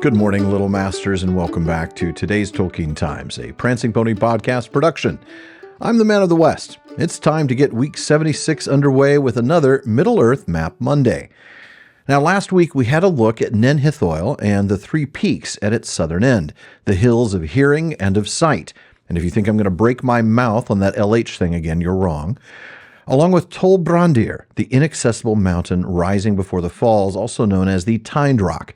Good morning, Little Masters, and welcome back to today's Tolkien Times, a Prancing Pony podcast production. I'm the Man of the West. It's time to get week 76 underway with another Middle-earth Map Monday. Now, last week we had a look at Nen Hithoel and the three peaks at its southern end, the hills of hearing and of sight. And if you think I'm going to break my mouth on that LH thing again, you're wrong. Along with Tol Brandir, the inaccessible mountain rising before the falls, also known as the Tyndrock.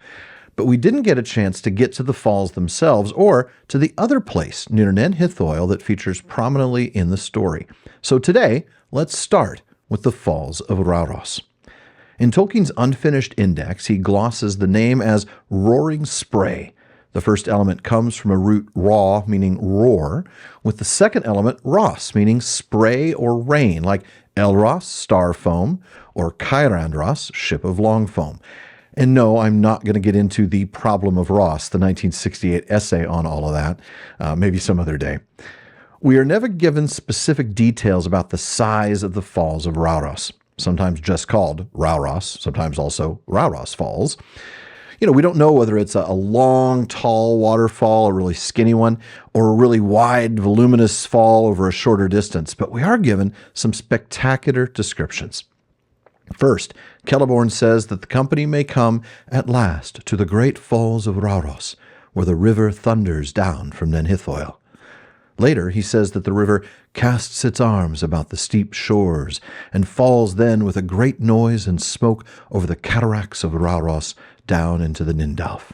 But we didn't get a chance to get to the falls themselves or to the other place near Nen Hithoel that features prominently in the story. So today, let's start with the Falls of Rauros. In Tolkien's unfinished index, he glosses the name as Roaring Spray. The first element comes from a root raw, meaning roar, with the second element ros, meaning spray or rain, like Elros, star foam, or Cairandros, ship of long foam. And no, I'm not going to get into the problem of Ross, the 1968 essay on all of that, maybe some other day. We are never given specific details about the size of the Falls of Rauros, sometimes just called Rauros, sometimes also Rauros Falls. We don't know whether it's a long, tall waterfall, a really skinny one, or a really wide, voluminous fall over a shorter distance, but we are given some spectacular descriptions. First, Celeborn says that the company may come at last to the great falls of Rauros, where the river thunders down from Nen Hithoel. Later, he says that the river casts its arms about the steep shores and falls then with a great noise and smoke over the cataracts of Rauros down into the Nindalf.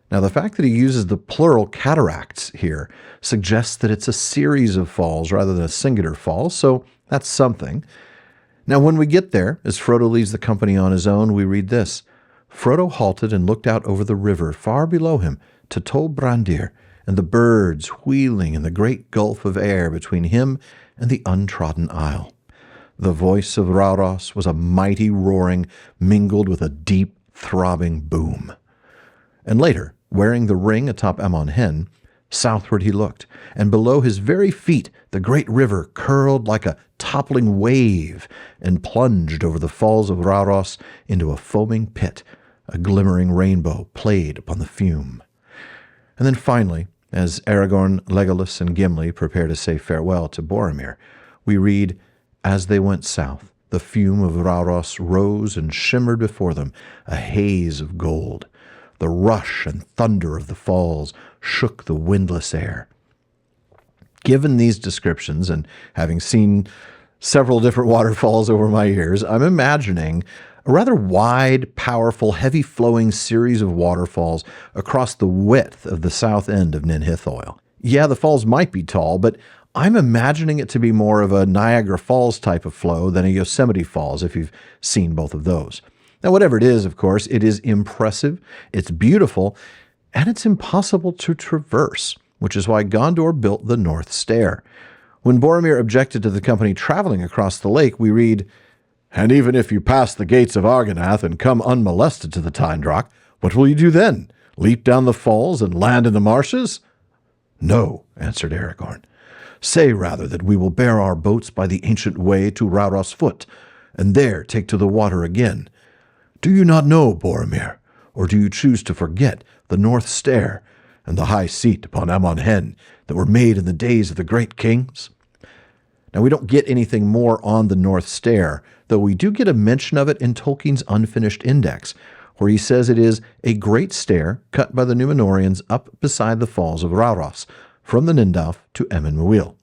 Now, the fact that he uses the plural cataracts here suggests that it's a series of falls rather than a singular fall, so that's something. Now, when we get there, as Frodo leads the company on his own, we read this. Frodo halted and looked out over the river far below him to Tol Brandir and the birds wheeling in the great gulf of air between him and the untrodden isle. The voice of Rauros was a mighty roaring mingled with a deep, throbbing boom. And later, wearing the ring atop Amon Hen, southward he looked, and below his very feet the great river curled like a toppling wave and plunged over the falls of Rauros into a foaming pit. A glimmering rainbow played upon the fume. And then finally, as Aragorn, Legolas, and Gimli prepare to say farewell to Boromir, we read, as they went south, the fume of Rauros rose and shimmered before them, a haze of gold. The rush and thunder of the falls shook the windless air. Given these descriptions, and having seen several different waterfalls over my years, I'm imagining a rather wide, powerful, heavy-flowing series of waterfalls across the width of the south end of Nen Hithoel. Yeah, the falls might be tall, but I'm imagining it to be more of a Niagara Falls type of flow than a Yosemite Falls, if you've seen both of those. Now, whatever it is, of course, it is impressive, it's beautiful, and it's impossible to traverse, which is why Gondor built the North Stair. When Boromir objected to the company traveling across the lake, we read, and even if you pass the gates of Argonath and come unmolested to the Tyndrock, what will you do then? Leap down the falls and land in the marshes? No, answered Aragorn. Say rather that we will bear our boats by the ancient way to Rauros Foot, and there take to the water again. Do you not know, Boromir, or do you choose to forget the North Stair and the high seat upon Amon Hen that were made in the days of the great kings? Now, we don't get anything more on the North Stair, though we do get a mention of it in Tolkien's unfinished index, where he says it is a great stair cut by the Númenóreans up beside the falls of Rauros, from the Nindalf to Emyn Muil.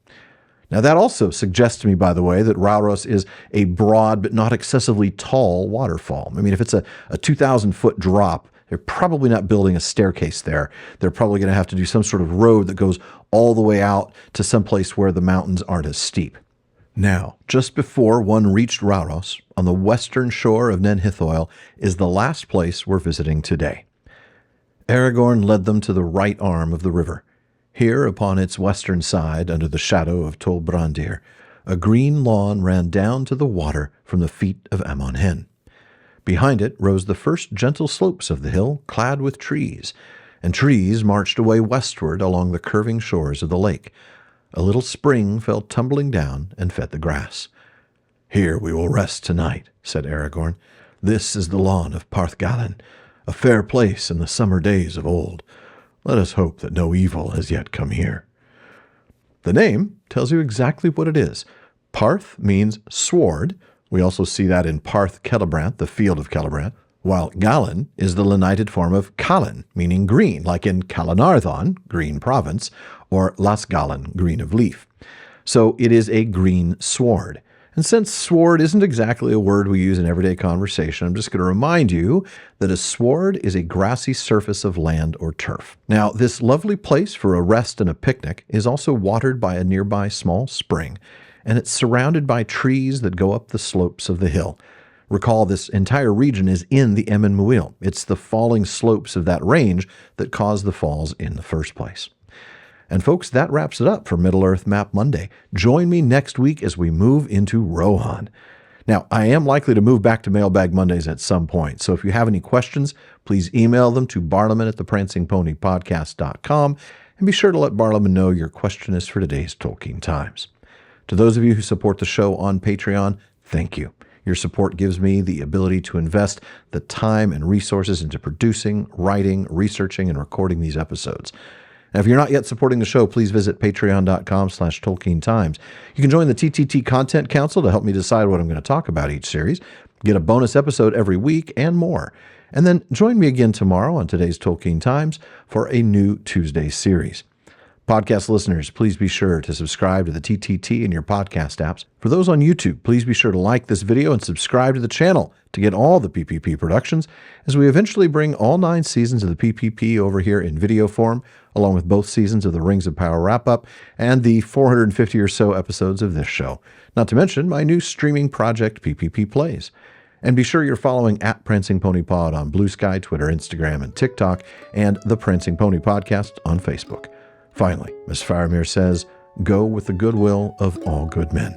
Now, that also suggests to me, by the way, that Rauros is a broad but not excessively tall waterfall. I mean, if it's a 2,000-foot drop, they're probably not building a staircase there. They're probably going to have to do some sort of road that goes all the way out to some place where the mountains aren't as steep. Now, just before one reached Rauros, on the western shore of Nen Hithoel, is the last place we're visiting today. Aragorn led them to the right arm of the river. Here, upon its western side, under the shadow of Tol Brandir, a green lawn ran down to the water from the feet of Amon Hen. Behind it rose the first gentle slopes of the hill, clad with trees, and trees marched away westward along the curving shores of the lake. A little spring fell tumbling down and fed the grass. Here we will rest tonight, said Aragorn. This is the lawn of Parthgallen. a fair place in the summer days of old. Let us hope that no evil has yet come here. The name tells you exactly what it is. Parth means sword. We also see that in Parth Celebrant, the field of Celebrant, while Galan is the lenited form of Callan, meaning green, like in Calanarthon, green province, or Las Galan, green of leaf. So it is a green sword. And since sword isn't exactly a word we use in everyday conversation, I'm just going to remind you that a sward is a grassy surface of land or turf. Now, this lovely place for a rest and a picnic is also watered by a nearby small spring, and it's surrounded by trees that go up the slopes of the hill. Recall, this entire region is in the Emyn Muil. It's the falling slopes of that range that caused the falls in the first place. And folks, that wraps it up for Middle-earth Map Monday. Join me next week as we move into Rohan. Now, I am likely to move back to Mailbag Mondays at some point, so if you have any questions, please email them to barliman@theprancingponypodcast.com, and be sure to let Barliman know your question is for today's Tolkien Times. To those of you who support the show on Patreon, thank you. Your support gives me the ability to invest the time and resources into producing, writing, researching, and recording these episodes. Now, if you're not yet supporting the show, please visit patreon.com/TolkienTimes. You can join the TTT Content Council to help me decide what I'm going to talk about each series, get a bonus episode every week, and more. And then join me again tomorrow on today's Tolkien Times for a new Tuesday series. Podcast listeners, please be sure to subscribe to the TTT in your podcast apps. For those on YouTube, please be sure to like this video and subscribe to the channel to get all the PPP productions as we eventually bring all 9 seasons of the PPP over here in video form, along with both seasons of the Rings of Power wrap-up and the 450 or so episodes of this show. Not to mention my new streaming project, PPP Plays. And be sure you're following @PrancingPonyPod on Blue Sky, Twitter, Instagram, and TikTok, and the Prancing Pony Podcast on Facebook. Finally, Ms. Faramir says, go with the goodwill of all good men.